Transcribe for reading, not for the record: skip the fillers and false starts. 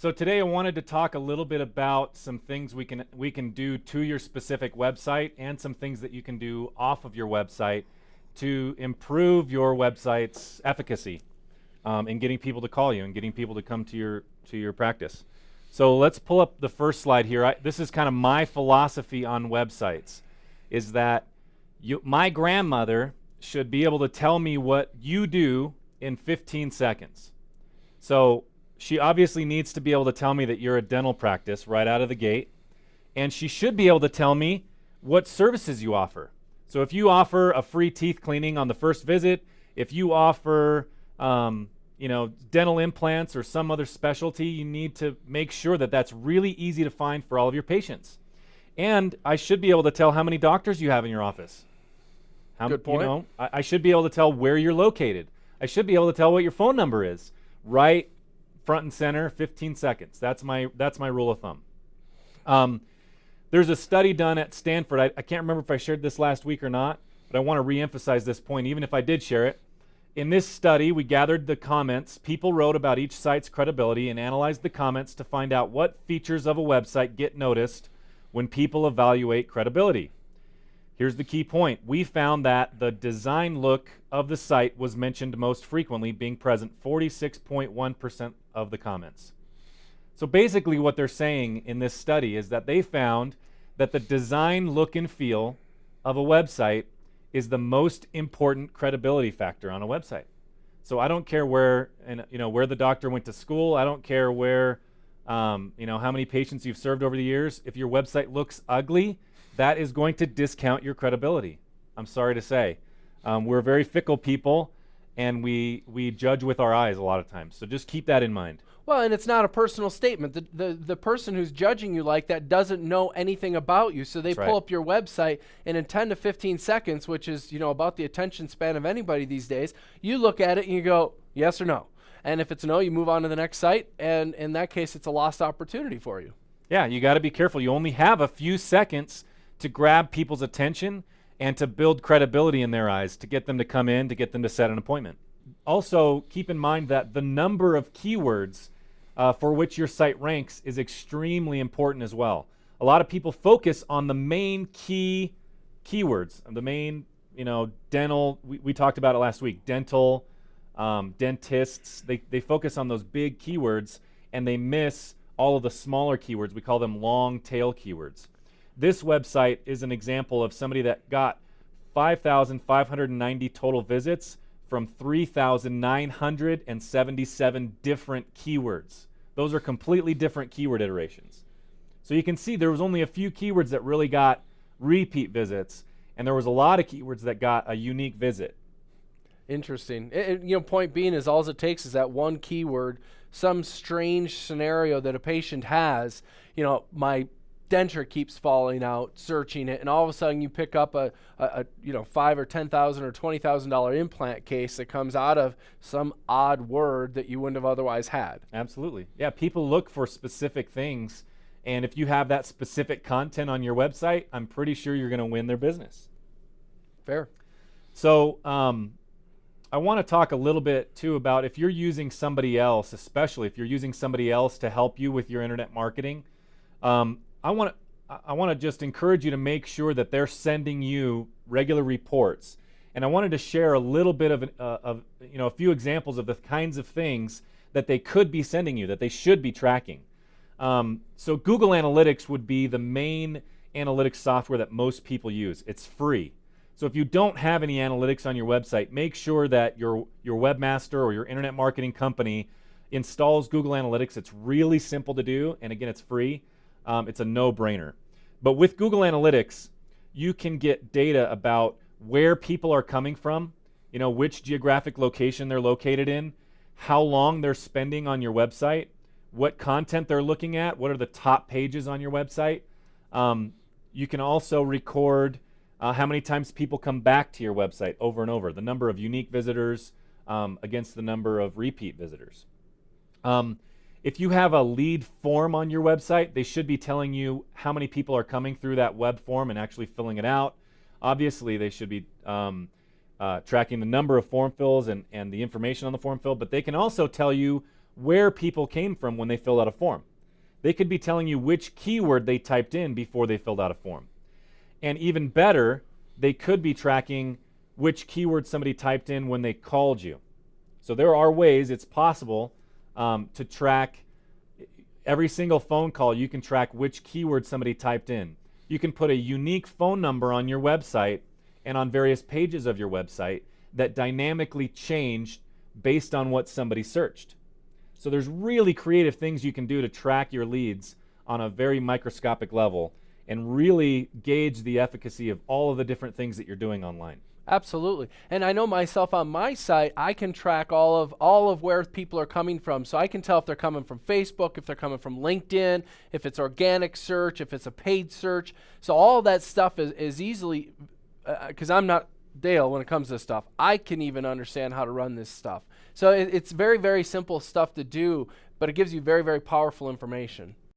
So today I wanted to talk a little bit about some things we can do to your specific website and some things that you can do off of your website to improve your website's efficacy in getting people to call you and getting people to come to your practice. So let's pull up the first slide here. This is kind of my philosophy on websites, is that my grandmother should be able to tell me what you do in 15 seconds. So she obviously needs to be able to tell me that you're a dental practice right out of the gate, and she should be able to tell me what services you offer. So if you offer a free teeth cleaning on the first visit, if you offer dental implants or some other specialty, you need to make sure that that's really easy to find for all of your patients. And I should be able to tell how many doctors you have in your office. Good point. I should be able to tell where you're located. I should be able to tell what your phone number is. Right front and center, 15 seconds. That's my rule of thumb. There's a study done at Stanford. I can't remember if I shared this last week or not, but I want to reemphasize this point, even if I did share it. In this study, we gathered the comments people wrote about each site's credibility and analyzed the comments to find out what features of a website get noticed when people evaluate credibility. Here's the key point. We found that the design look of the site was mentioned most frequently, being present 46.1% of the comments. So basically what they're saying in this study is that they found that the design, look, and feel of a website is the most important credibility factor on a website. So I don't care where the doctor went to school. I don't care where how many patients you've served over the years. If your website looks ugly, that is going to discount your credibility. I'm sorry to say. We're very fickle people, and we judge with our eyes a lot of times. So just keep that in mind. Well, and it's not a personal statement. The person who's judging you like that doesn't know anything about you. So they pull up your website, and in 10 to 15 seconds, which is about the attention span of anybody these days, you look at it and you go, yes or no. And if it's no, you move on to the next site, and in that case, it's a lost opportunity for you. Yeah, you got to be careful. You only have a few seconds to grab people's attention and to build credibility in their eyes, to get them to come in, to get them to set an appointment. Also, keep in mind that the number of keywords for which your site ranks is extremely important as well. A lot of people focus on the main keywords, the main, dental, we talked about it last week, dental, dentists, they focus on those big keywords and they miss all of the smaller keywords. We call them long tail keywords. This website is an example of somebody that got 5,590 total visits from 3,977 different keywords. Those are completely different keyword iterations. So you can see there was only a few keywords that really got repeat visits, and there was a lot of keywords that got a unique visit. Interesting. Point being is all it takes is that one keyword, some strange scenario that a patient has. My denture keeps falling out, searching it, and all of a sudden you pick up a $5,000 or $10,000 or $20,000 implant case that comes out of some odd word that you wouldn't have otherwise had. Absolutely. Yeah, people look for specific things, and if you have that specific content on your website, I'm pretty sure you're going to win their business. Fair. So I want to talk a little bit too about if you're using somebody else, especially if you're using somebody else to help you with your internet marketing. I want to just encourage you to make sure that they're sending you regular reports. And I wanted to share a little bit of a few examples of the kinds of things that they could be sending you, that they should be tracking. So Google Analytics would be the main analytics software that most people use. It's free. So if you don't have any analytics on your website, make sure that your webmaster or your internet marketing company installs Google Analytics. It's really simple to do, and again, it's free. It's a no-brainer. But with Google Analytics, you can get data about where people are coming from, which geographic location they're located in, how long they're spending on your website, what content they're looking at, what are the top pages on your website. You can also record how many times people come back to your website over and over, the number of unique visitors against the number of repeat visitors. If you have a lead form on your website, they should be telling you how many people are coming through that web form and actually filling it out. Obviously, they should be tracking the number of form fills and the information on the form fill, but they can also tell you where people came from when they filled out a form. They could be telling you which keyword they typed in before they filled out a form. And even better, they could be tracking which keyword somebody typed in when they called you. So there are ways it's possible to track every single phone call. You can track which keyword somebody typed in. You can put a unique phone number on your website and on various pages of your website that dynamically change based on what somebody searched. So there's really creative things you can do to track your leads on a very microscopic level and really gauge the efficacy of all of the different things that you're doing online. Absolutely. And I know myself on my site, I can track all of where people are coming from. So I can tell if they're coming from Facebook, if they're coming from LinkedIn, if it's organic search, if it's a paid search. So all that stuff is easily, because I'm not Dale when it comes to this stuff. I can even understand how to run this stuff. So it's very, very simple stuff to do, but it gives you very, very powerful information.